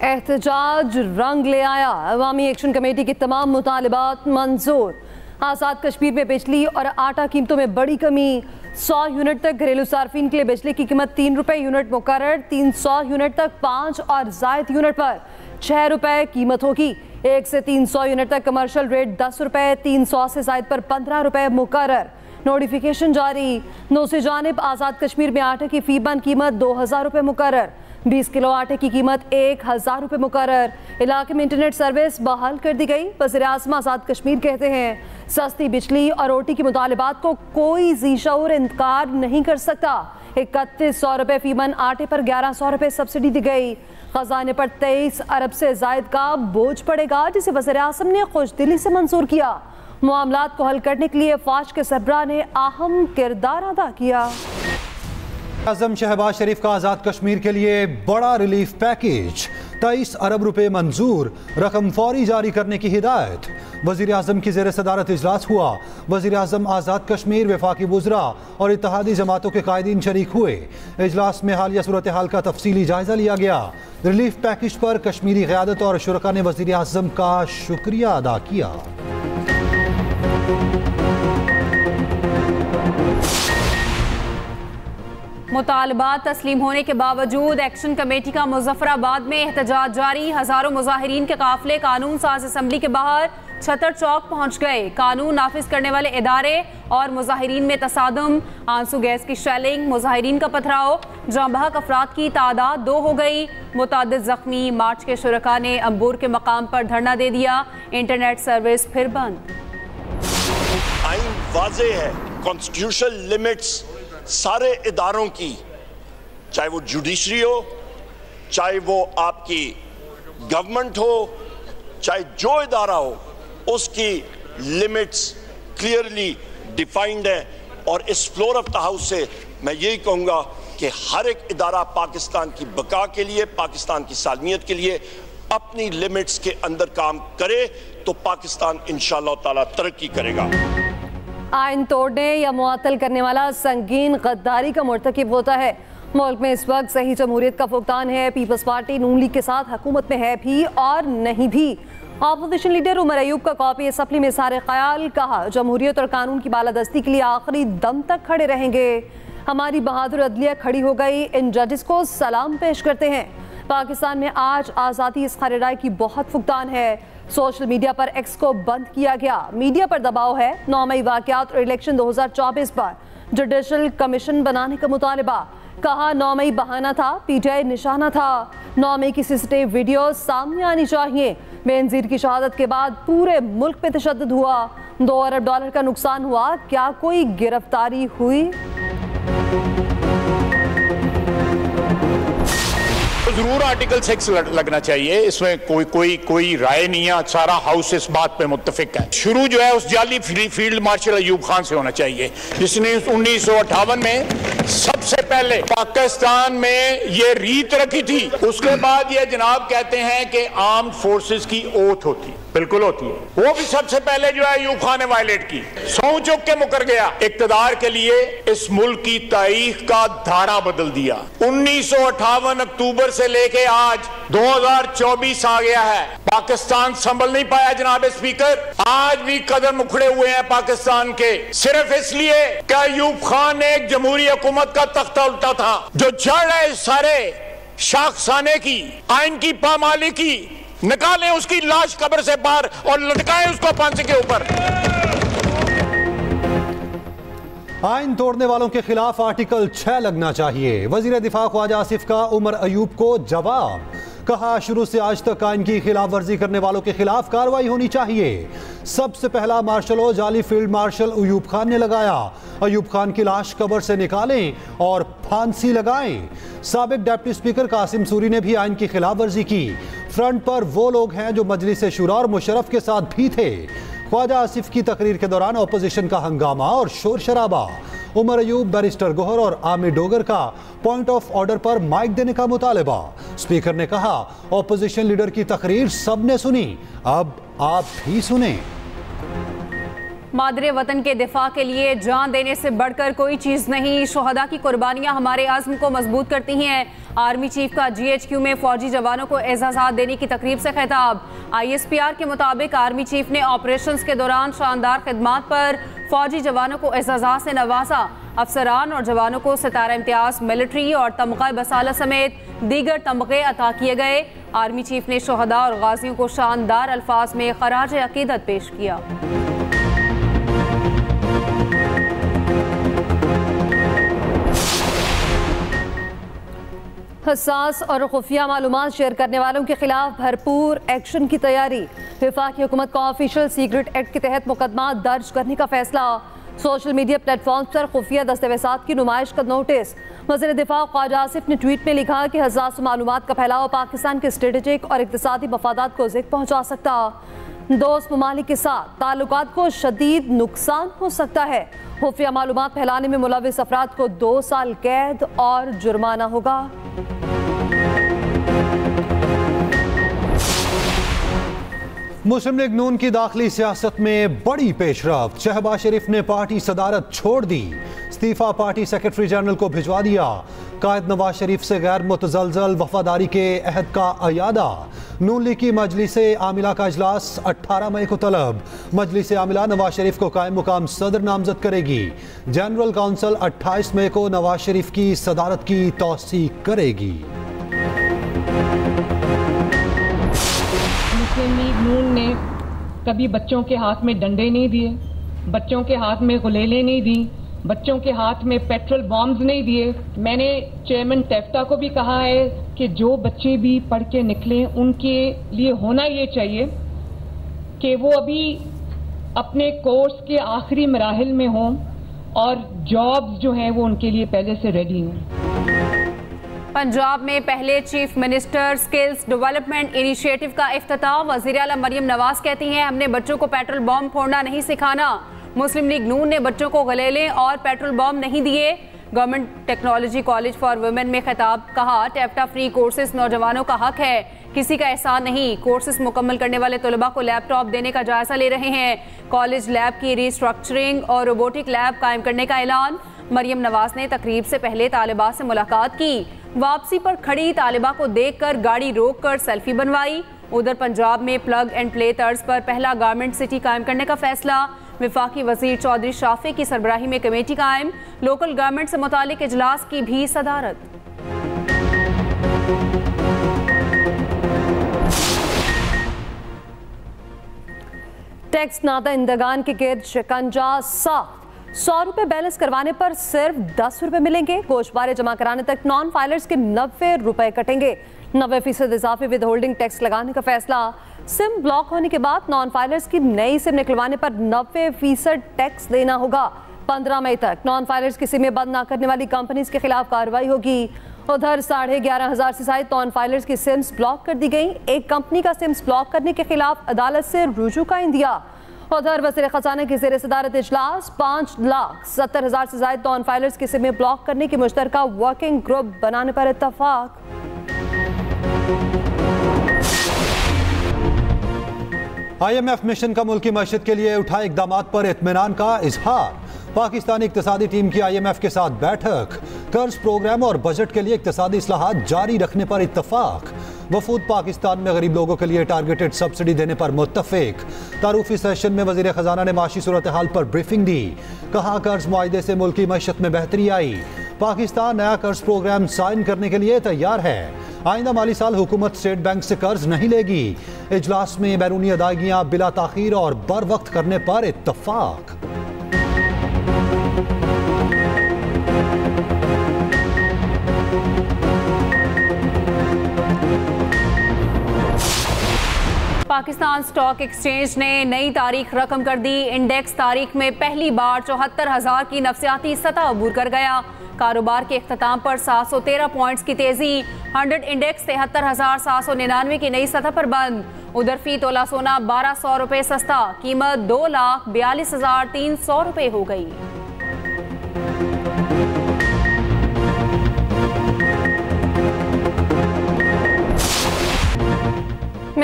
एहतजाज रंग ले आया। अवामी एक्शन कमेटी की तमाम मुतालिबात मंजूर। आज़ाद कश्मीर में बिजली और आटा कीमतों में बड़ी कमी। 100 यूनिट तक घरेलू सार्फिन के लिए बिजली की कीमत 3 रुपये यूनिट मुकर्रर। 300 यूनिट तक 5 और जायद यूनिट पर 6 रुपये कीमत होगी। 1 से 300 यूनिट तक कमर्शियल रेट 10 रुपये, 300 से जायद पर 15 रुपये मुकर्रर। नोटिफिकेशन जारी। दूसरी जानिब आज़ाद कश्मीर में आटे की फी बंद कीमत 2000 रुपये मुकर्रर। 20 किलो आटे की कीमत 1000 रुपये मुकर्रर। इलाके में इंटरनेट सर्विस बहाल कर दी गई। वज़ीर आज़म आज़ाद कश्मीर कहते हैं सस्ती बिजली और रोटी की मुतालिबात को कोई ज़ीशऊर इनकार नहीं कर सकता। 3100 रुपये फी मन आटे पर 1100 रुपये सब्सिडी दी गई। खजाने पर 23 अरब से जायद का बोझ पड़ेगा, जिसे वज़ीर आज़म ने खुशदिली से मंजूर किया। मामलात को हल करने के लिए फौज के सरबराह ने अहम किरदार अदा किया। आज़म शहबाज शरीफ का आज़ाद कश्मीर के लिए बड़ा रिलीफ पैकेज, 23 अरब रुपए मंजूर, रकम फौरी जारी करने की हिदायत। वज़ीर आज़म की ज़ेर सदारत इजलास हुआ। वज़ीर आज़म आज़ाद कश्मीर, वफाकी वुज़रा और इत्तेहादी जमातों के कायदीन शरीक हुए। इजलास में हालिया सूरत हाल का तफसीली जायजा लिया गया। रिलीफ पैकेज पर कश्मीरी क़यादत और शुरका ने वज़ीर आज़म का शुक्रिया अदा किया। मुतालबात तस्लीम होने के बावजूद एक्शन कमेटी का मुजफ्फराबाद में एहतजाज जारी। हजारों मुजाहिरीन के काफिले कानून साज असम्बली के बाहर छतर चौक पहुंच गए। कानून नाफिज करने वाले इदारे और मुजाहिरीन में तसादुम, आंसू गैस की शेलिंग, मुजाहिरीन का पथराव, जहां बहक अफराद की तादाद 2 हो गई। मुतादिद जख्मी। मार्च के शुरका ने अंबूर के मकाम पर धरना दे दिया। इंटरनेट सर्विस फिर बंद। आइन वाज़ेह है, कॉन्स्टिट्यूशनल लिमिट्स सारे इदारों की, चाहे वो जुडिशरी हो, चाहे वो आपकी गवर्नमेंट हो, चाहे जो इदारा हो, उसकी लिमिट्स क्लियरली डिफाइंड है। और इस फ्लोर ऑफ द हाउस से मैं यही कहूँगा कि हर एक इदारा पाकिस्तान की बका के लिए, पाकिस्तान की सालमियत के लिए अपनी लिमिट्स के अंदर काम करे तो पाकिस्तान इंशाअल्लाह ताला तरक्की करेगा। आइन तोड़ने या मुअत्तल करने वाला संगीन गद्दारी का मुर्तकिब होता है। मुल्क में इस वक्त सही जमहूरियत का फुकदान है। पीपल्स पार्टी नून लीग के साथ हुकूमत में है भी और नहीं भी। अपोजिशन लीडर उमर अयूब का कॉपी असम्बली में सारे ख्याल। कहा जमहूरियत और कानून की बालादस्ती के लिए आखिरी दम तक खड़े रहेंगे। हमारी बहादुर अदलिया खड़ी हो गई। इन जजेस को सलाम पेश करते हैं। पाकिस्तान में आज आज़ादी इस खरीदाई की बहुत फुकदान है। सोशल मीडिया पर एक्स को बंद किया गया। मीडिया पर दबाव है। 9 मई वाक़यात और इलेक्शन 2024 पर जुडिशल कमीशन बनाने का मुतालबा। कहा 9 मई बहाना था, पीटीआई निशाना था। 9 मई की सीसीटीवी वीडियो सामने आनी चाहिए। बेनज़ीर की शहादत के बाद पूरे मुल्क पे तशद्दुद हुआ। $2 अरब का नुकसान हुआ। क्या कोई गिरफ्तारी हुई? जरूर आर्टिकल 6 लगना चाहिए। इसमें कोई राय नहीं है। सारा हाउस इस बात पे मुत्तफिक है। शुरू जो है उस जाली फील्ड मार्शल अयूब खान से होना चाहिए, जिसने 1958 में सबसे पहले पाकिस्तान में ये रीत रखी थी। उसके बाद ये जनाब कहते हैं कि आर्म्ड फोर्सेस की ओथ होती, बिल्कुल होती है। वो भी सबसे पहले जो है अयूब खान ने वायलेट की। सौ चुक के मुकर गया। इक्तदार के लिए इस मुल्क की तारीख का धारा बदल दिया। 1958 अक्टूबर से लेके आज 2024 आ गया है। पाकिस्तान संभल नहीं पाया जनाब स्पीकर। आज भी कदम उखड़े हुए हैं पाकिस्तान के, सिर्फ इसलिए कि अयूब खान ने एक जमहूरी हुकूमत का तख्ता उल्टा था। जो जड़ है सारे शाखसाने की, आइन की पामाली की, निकालें उसकी लाश कब्र से बाहर और लटकाएं उसको फांसी के ऊपर। आइन तोड़ने वालों के खिलाफ आर्टिकल 6 लगना चाहिए। वजीर दिफा ख्वाजा आसिफ का उमर अयूब को जवाब। कहा शुरू से आज तक आइन की खिलाफ वर्जी करने वालों के खिलाफ कार्रवाई होनी चाहिए। सबसे पहला मार्शल ओ जाली फील्ड मार्शल अयूब खान ने लगाया। अयूब खान की लाश कब्र से निकालें और फांसी लगाएं। साबिक डिप्टी स्पीकर कासिम सूरी ने भी आइन की खिलाफ वर्जी की। फ्रंट पर वो लोग हैं जो मजलिस शुरा और मुशर्रफ के साथ भी थे। ख्वाजा आसिफ की तकरीर के दौरान अपोजिशन का हंगामा और शोर शराबा। उमर अयूब, बैरिस्टर गोहर और आमिर डोगर का पॉइंट ऑफ ऑर्डर पर माइक देने का मुतालबा। स्पीकर ने कहा अपोजिशन लीडर की तकरीर सबने सुनी, अब आप भी सुने। मादरे वतन के दिफा के लिए जान देने से बढ़कर कोई चीज़ नहीं। शोहदा की कुर्बानियां हमारे आज़्म को मजबूत करती हैं। आर्मी चीफ का GHQ में फौजी जवानों को एजाज़ात देने की तकरीब से खिताब। ISPR के मुताबिक आर्मी चीफ ने ऑपरेशंस के दौरान शानदार खिदमात पर फौजी जवानों को एजाज़ात से नवाजा। अफसरान और जवानों को सितारा इम्तियाज, मिलिट्री और तमगा बसाला समेत दीगर तमगे अता किए गए। आर्मी चीफ ने शोहदा और गाजियों को शानदार अल्फाज में खराज अकीदत पेश किया। हसास और खुफिया मालूमात शेयर करने वालों के खिलाफ भरपूर एक्शन की तैयारी। वफाकी हुकूमत का ऑफिशियल सीक्रेट एक्ट के तहत मुकदमा दर्ज करने का फैसला। सोशल मीडिया प्लेटफॉर्म पर खुफिया दस्तावेज़ात की नुमाइश का नोटिस। वज़ीर दिफा ख्वाजा आसिफ ने ट्वीट में लिखा कि हसास मालूमात का फैलाव पाकिस्तान के स्ट्रेटेजिक और इक़्तिसादी मफादात को ज़िक पहुँचा सकता। दोस्त ममालिक के साथ ताल्लुकात को शदीद नुकसान हो सकता है। खुफिया मालूमात फैलाने में मुलविस अफराद को 2 साल कैद और जुर्माना होगा। मुस्लिम लीग नून की दाखिली सियासत में बड़ी पेशरफ्त। शहबाज शरीफ ने पार्टी सदारत छोड़ दी, इस्तीफा पार्टी सेक्रेटरी जनरल को भिजवा दिया। कायद नवाज शरीफ से गैर मुतज़लज़ल वफादारी के अहद का अयादा। नून लीग की मजलिसे आमिला का इजलास 18 मई को तलब। मजलिसे आमिला नवाज शरीफ को कायम मुकाम सदर नामजद करेगी। जनरल काउंसिल 28 मई को नवाज शरीफ की सदारत की तौसीक करेगी। मुस्लिम लीग नून ने कभी बच्चों के हाथ में डंडे नहीं दिए, बच्चों के हाथ में गुलेलें नहीं दी, बच्चों के हाथ में पेट्रोल बॉम्ब्स नहीं दिए। मैंने चेयरमैन तेफ्ता को भी कहा है कि जो बच्चे भी पढ़ के निकले उनके लिए होना ये चाहिए कि वो अभी अपने कोर्स के आखिरी मराहिल में हों और जॉब्स जो हैं वो उनके लिए पहले से रेडी हों। पंजाब में पहले chief minister skills development initiative का इफ्तिताह। वज़ीर आला मरियम नवाज कहती हैं, हमने बच्चों को पेट्रोल बॉम्ब फोड़ना नहीं सिखाना। मुस्लिम लीग नून ने बच्चों को गलेले और पेट्रोल बॉम्ब नहीं दिए। Government technology college for women में खिताब। कहा, टेफ्टा फ्री कोर्सेज नौजवानों का हक है, किसी का एहसान नहीं। कोर्सेज मुकम्मल करने वाले तलबा को लैपटॉप देने का जायजा ले रहे हैं। कॉलेज लैब की रीस्ट्रक्चरिंग और रोबोटिक लैब कायम करने का ऐलान। मरियम नवाज ने तकरीब से पहले तालिबात से मुलाकात की। वापसी पर खड़ी तालिबा को देखकर गाड़ी रोककर सेल्फी बनवाई। उधर पंजाब में प्लग एंड प्ले तर्ज पर पहला गारमेंट सिटी कायम करने का फैसला। वफाकी वजीर चौधरी शाफी की सरबराही में कमेटी कायम। लोकल गवर्नमेंट से मुतालिक इजलास की भी सदारत। टैक्स नादा इंदगान के गिर्द शिकंजा साख्त। 100 रुपए बैलेंस करवाने पर सिर्फ 10 रुपए मिलेंगे। गोशवारे जमा कराने तक नॉन फाइलर्स के 90 रुपए कटेंगे। 90% इजाफी विद होल्डिंग टैक्स लगाने का फैसला। सिम ब्लॉक होने के बाद नॉन फाइलर्स की नई सिम निकलवाने पर 90% टैक्स देना होगा। 15 मई तक नॉन फाइलर्स की सिमें बंद न करने वाली कंपनीज के खिलाफ कार्रवाई होगी। उधर 11,500 से ज्यादा नॉन फाइलर्स की सिम्स ब्लॉक कर दी गई। एक कंपनी का सिम्स ब्लॉक करने के खिलाफ अदालत से रुजू का इंदिया। उधर वज़ीर ख़ज़ाना की ज़ेर सदारत इजलास। 5,70,000 से ज्यादा नॉन फाइलर्स की सिमें ब्लॉक करने की मुश्तरका वर्किंग ग्रुप बनाने पर इत्तफाक। IMF मिशन का मुल्की मईशत के लिए उठाए इक़दामात पर इत्मीनान का इजहार। पाकिस्तानी इक़्तिसादी टीम की IMF के साथ बैठक। कर्ज प्रोग्राम और बजट के लिए इक़्तिसादी इस्लाहात जारी रखने पर इत्तफाक। वफूद पाकिस्तान में गरीब लोगों के लिए टारगेटेड सब्सिडी देने पर मुत्तफिक। तारुफी सेशन में वज़ीर ख़ज़ाना ने माशी सूरत हाल पर ब्रीफिंग दी। कहा, कर्ज मुआहदे से मुल्की मईशत में बेहतरी आई। पाकिस्तान नया कर्ज प्रोग्राम साइन करने के लिए तैयार है। आइंदा माली साल हुकूमत स्टेट बैंक से कर्ज नहीं लेगी। इजलास में बैरूनी अदायगियां बिला ताखीर और बर वक्त करने पर इत्तफाक। पाकिस्तान स्टॉक एक्सचेंज ने नई तारीख रकम कर दी। इंडेक्स तारीख में पहली बार 74,000 की नफसियाती सतह अबूर कर गया। कारोबार के इख्तिताम पर 713 पॉइंट्स की तेजी। 100 इंडेक्स 73,799 की नई सतह पर बंद। उधर फी तोला सोना 1,200 रुपए सस्ता। कीमत 2,42,300 रुपए हो गई।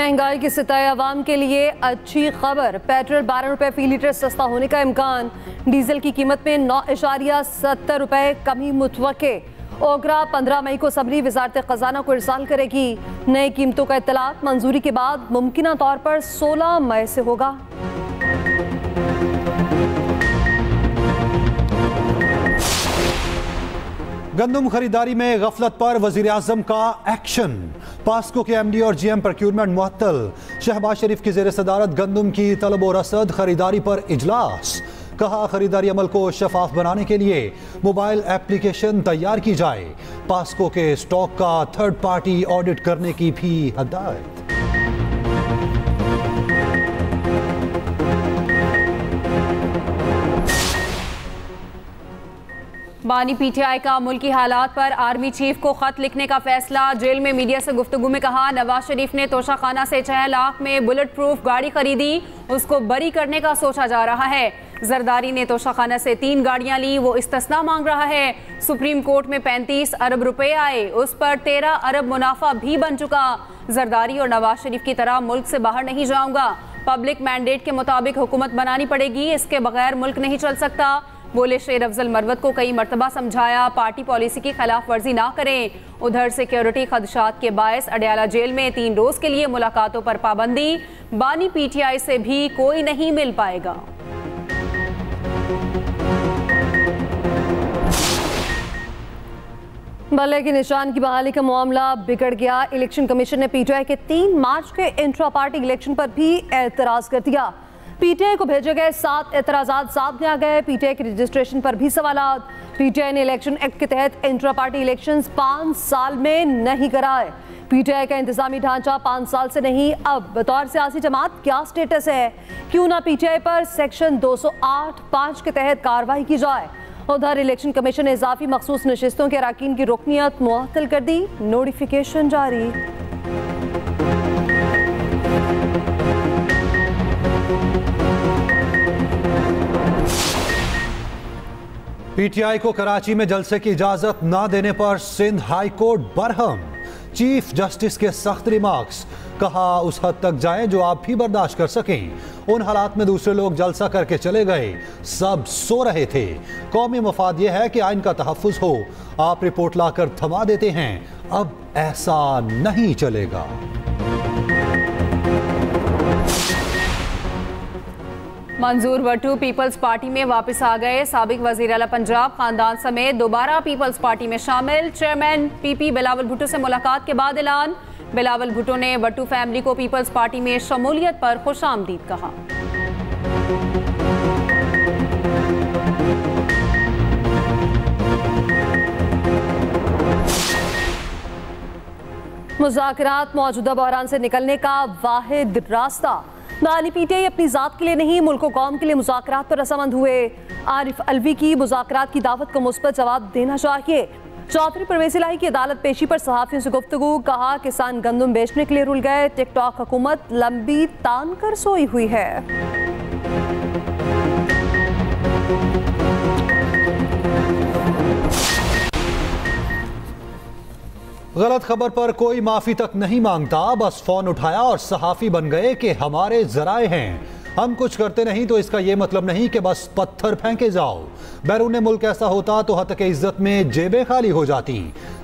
महंगाई की सताए अवाम के लिए अच्छी खबर। पेट्रोल 12 रुपए फी लीटर सस्ता होने का इम्कान। डीजल की कीमत में 9.70 रुपए कमी मुतवक्के। ओगरा 15 मई को असम्बली वजारत खजाना को इरसाल करेगी। नई कीमतों का इत्तलात मंजूरी के बाद मुमकिना तौर पर 16 मई से होगा। गंदम खरीदारी में गफलत पर वजीर आजम का एक्शन। पास्को के एमडी और जीएम प्रोक्योरमेंट मुअत्तल। शहबाज शरीफ की जेर सदारत गंदम की तलब और रसद खरीदारी पर इजलास। कहा खरीदारी अमल को शफाफ बनाने के लिए मोबाइल एप्लीकेशन तैयार की जाए। पास्को के स्टॉक का थर्ड पार्टी ऑडिट करने की भी हदायत। बानी पीटीआई का मुल्की हालात पर आर्मी चीफ को खत लिखने का फैसला। जेल में मीडिया से गुफ्तगू में कहा, नवाज शरीफ ने तोशाखाना से 6 लाख में बुलेट प्रूफ गाड़ी खरीदी, उसको बरी करने का सोचा जा रहा है। जरदारी ने तोशाखाना से 3 गाड़ियां ली, वो इस्तिस्ना मांग रहा है। सुप्रीम कोर्ट में 35 अरब रुपए आए, उस पर 13 अरब मुनाफा भी बन चुका। जरदारी और नवाज शरीफ की तरह मुल्क से बाहर नहीं जाऊंगा, पब्लिक मैंडेट के मुताबिक हुकूमत बनानी पड़ेगी, इसके बगैर मुल्क नहीं चल सकता। बोले शेर अफजल मरवत को कई मरतबा समझाया, पार्टी पॉलिसी की खिलाफ वर्जी ना करें। उधर सिक्योरिटी खदशात के बायस अडयाला जेल में 3 रोज के लिए मुलाकातों पर पाबंदी। बानी पीटीआई से भी कोई नहीं मिल पाएगा। बल्ले के निशान की बहाली का मामला बिगड़ गया। इलेक्शन कमीशन ने पीटीआई के 3 मार्च के इंट्रा पार्टी इलेक्शन पर भी एतराज कर दिया। पीटीआई को भेजे गए 7 एतराजात सामने आ गए। पीटीआई के रजिस्ट्रेशन पर भी सवालात। पीटीआई ने इलेक्शन एक्ट के तहत इंट्रा पार्टी इलेक्शंस 5 साल में नहीं कराए। पीटीआई का इंतजामी ढांचा 5 साल से नहीं, अब बतौर सियासी जमात क्या स्टेटस है? क्यों ना पीटीआई पर सेक्शन 208(5) के तहत कार्रवाई की जाए। उधर इलेक्शन कमीशन ने इजाफी मखसूस नशिस्तों के अरकान की रुकनियत मुअत्तल कर दी, नोटिफिकेशन जारी। पीटीआई को कराची में जलसे की इजाजत ना देने पर Sindh high court Barham. Chief justice के सख्त रिमार्क्स। कहा उस हद तक जाएं जो आप भी बर्दाश्त कर सकें। उन हालात में दूसरे लोग जलसा करके चले गए, सब सो रहे थे। कौमी मफाद यह है कि आइन का तहफ्फुज हो, आप रिपोर्ट लाकर थमा देते हैं, अब ऐसा नहीं चलेगा। मंजूर वट्टू पीपल्स पार्टी में वापस आ गए। साबिक वजीर आला पंजाब खानदान समेत दोबारा पीपल्स पार्टी में शामिल। चेयरमैन पीपी बिलावल भुट्टो से मुलाकात के बाद ऐलान। बिलावल भुट्टो ने वट्टू फैमिली को पीपल्स पार्टी में शमूलियत पर खुशामदीद कहा। मुज़ाकरात मौजूदा बहरान से निकलने का वाहिद रास्ता। बानी पीटीआई अपनी जात के लिए नहीं, मुल्क और कौम के लिए मुज़ाकरात पर रजामंद हुए। आरिफ अलवी की मुज़ाकरात की दावत को मुस्बत जवाब देना चाहिए। चौधरी परवेज़ इलाही की अदालत पेशी पर सहाफ़ियों से गुफ्तगू। कहा किसान गंदम बेचने के लिए रुल गए, टिकटॉक हुकूमत लंबी तान कर सोई हुई है। गलत खबर पर कोई माफी तक नहीं मांगता, बस फोन उठाया और सहाफी बन गए कि हमारे जराए हैं, हम कुछ करते नहीं तो इसका यह मतलब नहीं कि बस पत्थर फेंके जाओ। बैरून मुल्क ऐसा होता तो हतके इज्जत में जेबें खाली हो जाती।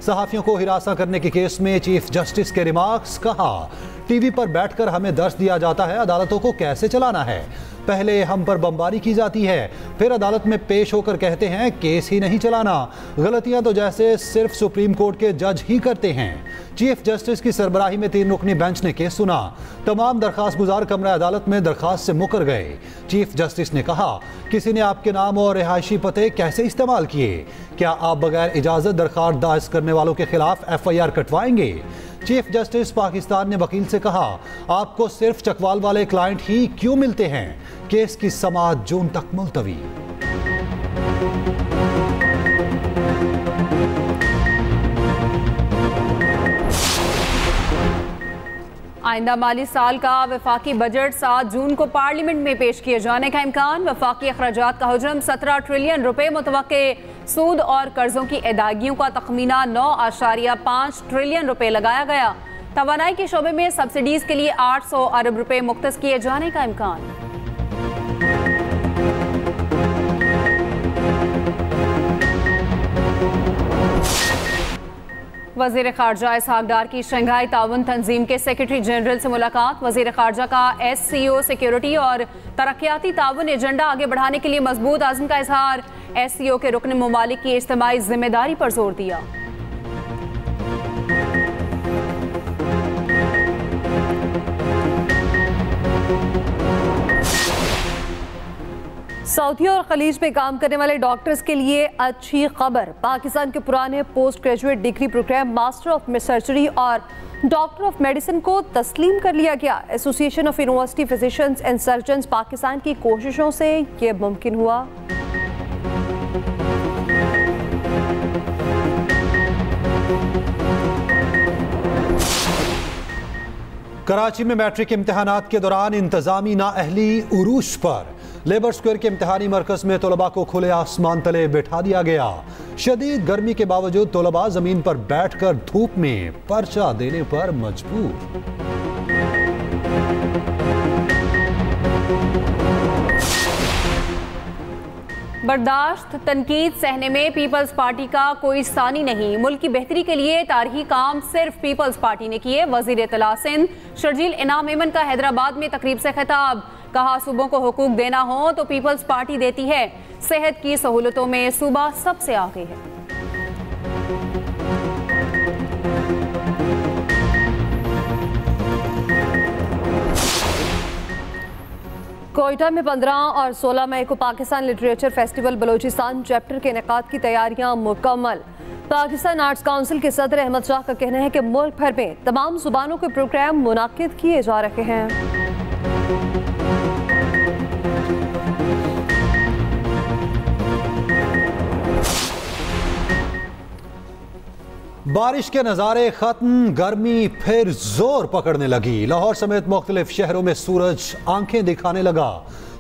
सहाफियों को हिरासा करने के केस में चीफ जस्टिस के रिमार्क्स। कहा टीवी पर बैठकर हमें दर्श दिया जाता है अदालतों को कैसे चलाना है। पहले हम पर बमबारी की जाती है, फिर अदालत में पेश होकर कहते हैं केस ही नहीं चलाना। गलतियां तो जैसे सिर्फ सुप्रीम कोर्ट के जज ही करते हैं। चीफ जस्टिस की सरबराही में 3 रुकनी बेंच ने केस सुना। तमाम दरखास्त गुजार कमरा अदालत में दरखास्त से मुकर गए। चीफ जस्टिस ने कहा किसी ने आपके नाम और रिहायशी पते कैसे इस्तेमाल किए? क्या आप बगैर इजाजत दरखास्त दायर करने वालों के खिलाफ FIR कटवाएंगे? चीफ जस्टिस पाकिस्तान ने वकील से कहा आपको सिर्फ चकवाल वाले क्लाइंट ही क्यों मिलते हैं? केस की समाअत जून तक मुलतवी। आइंदा माली साल का वफाकी बजट 7 जून को पार्लियामेंट में पेश किए जाने का इम्कान। वफाकी अखराजात का हजम 17 ट्रिलियन रुपए मुतवक्के। सूद और कर्जों की अदायगियों का तखमीना 9.5 ट्रिलियन रुपए लगाया गया। तवानाई के शोबे में सब्सिडीज के लिए 800 अरब रुपए मुख्तस किए जाने का इम्कान। वज़ीर ख़ारजा इसहाक डार की शंघाई ताउन तंजीम के सेक्रेटरी जनरल से मुलाकात। वज़ीर ख़ारजा का SCO सिक्योरिटी और तरक्याती ताउन एजेंडा आगे बढ़ाने के लिए मजबूत आज़म का इजहार। SCO के रुकन ममालिक की इज्तिमाई जिम्मेदारी पर जोर दिया। सऊदी और खलीज में काम करने वाले डॉक्टर्स के लिए अच्छी खबर। पाकिस्तान के पुराने post graduate degree programme master of surgery और डॉक्टर ऑफ मेडिसिन को तस्लीम कर लिया गया। Association of university physicians and surgeons Pakistan की कोशिशों से ये मुमकिन हुआ। कराची में मैट्रिक इम्तिहानात के दौरान इंतजामी नाअहली उरूज पर लेबर स्क्वायर के इम्तिहानी मरकज में तलबा को खुले आसमान तले बैठा दिया गया। शदीद गर्मी के बावजूद तलबा जमीन पर बैठकर धूप में पर्चा देने पर मजबूर। बर्दाश्त तनकीद सहने में पीपल्स पार्टी का कोई सानी नहीं। मुल्क की बेहतरी के लिए तारीखी काम सिर्फ पीपल्स पार्टी ने किए। वजीर इत्तला सिंध शर्जील इनाम मेमन का हैदराबाद में तकरीब से खिताब। कहा सूबों को हुकूक देना हो तो पीपल्स पार्टी देती है। सेहत की सहूलतों में सूबा सबसे आगे है। कोयटा में 15 और 16 मई को Pakistan literature festival Balochistan chapter के इनेकाद की तैयारियां मुकम्मल। पाकिस्तान आर्ट्स काउंसिल के सदर अहमद शाह का कहना है कि मुल्क भर में तमाम जुबानों के प्रोग्राम मुनाकिद किए जा रहे हैं। बारिश के नज़ारे खत्म, गर्मी फिर जोर पकड़ने लगी। लाहौर समेत मुख्तलिफ शहरों में सूरज आंखें दिखाने लगा।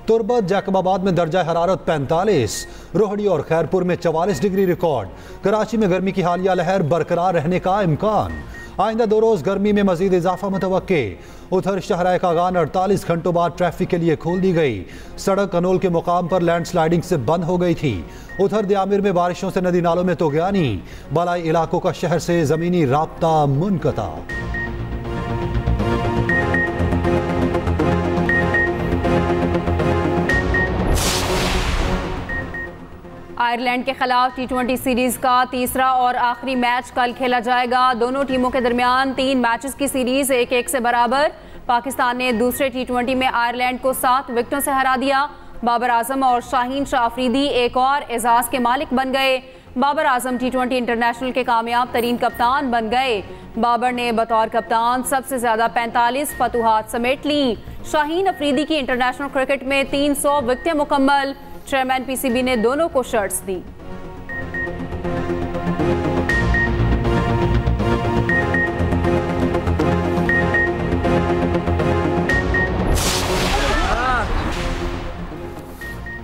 तुरबत जैकबाबाद में दर्जा हरारत 45, रोहड़ी और खैरपुर में 44 डिग्री रिकॉर्ड। कराची में गर्मी की हालिया लहर बरकरार रहने का इम्कान। आइंदा 2 रोज गर्मी में मजीद इजाफा मुतवक्के। उधर शहराए कागान 48 घंटों बाद ट्रैफिक के लिए खोल दी गई। सड़क कनोल के मुकाम पर लैंडस्लाइडिंग से बंद हो गई थी। उधर दियामिर में बारिशों से नदी नालों में तोगयानी। बलाई इलाकों का शहर से जमीनी राब्ता मुनक़ता। आयरलैंड के खिलाफ T20 सीरीज का तीसरा और आखिरी मैच कल खेला जाएगा। दोनों टीमों के दरमियान 3 मैचेस की सीरीज 1-1 से बराबर। पाकिस्तान ने दूसरे T20 में आयरलैंड को 7 विकेटों से हरा दिया। बाबर आजम और शाहीन शाह अफरीदी एक और एजाज के मालिक बन गए। बाबर आजम T20 इंटरनेशनल के कामयाब तरीन कप्तान बन गए। बाबर ने बतौर कप्तान सबसे ज्यादा 45 फतुहात समेट ली। शाहीन अफरीदी की इंटरनेशनल क्रिकेट में 300 विकेटें मुकम्मल। चेयरमैन PCB ने दोनों को शर्ट्स दी।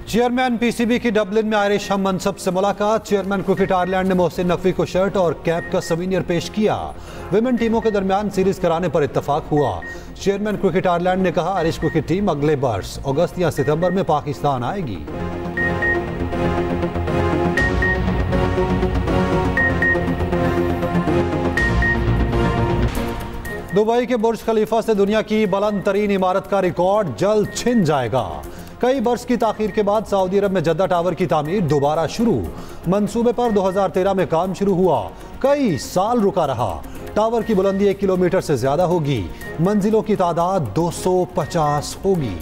चेयरमैन PCB की डबलिन में आयरिश हम मनसब से मुलाकात। चेयरमैन क्रिकेट आयरलैंड ने मोहसिन नकवी को शर्ट और कैप का सवीनियर पेश किया। विमेन टीमों के दरमियान सीरीज कराने पर इत्तफाक हुआ। चेयरमैन क्रिकेट आयरलैंड ने कहा आयरिश क्रिकेट टीम अगले वर्ष अगस्त या सितंबर में पाकिस्तान आएगी। दुबई के बुर्ज खलीफा से दुनिया की बुलंद तरीन इमारत का रिकॉर्ड जल्द छिन जाएगा। कई बरस की ताखीर के बाद सऊदी अरब में जद्दा टावर की तामीर दोबारा शुरू। मंसूबे पर 2013 में काम शुरू हुआ, कई साल रुका रहा। टावर की बुलंदी 1 किलोमीटर से ज्यादा होगी। मंजिलों की तादाद 250 होगी।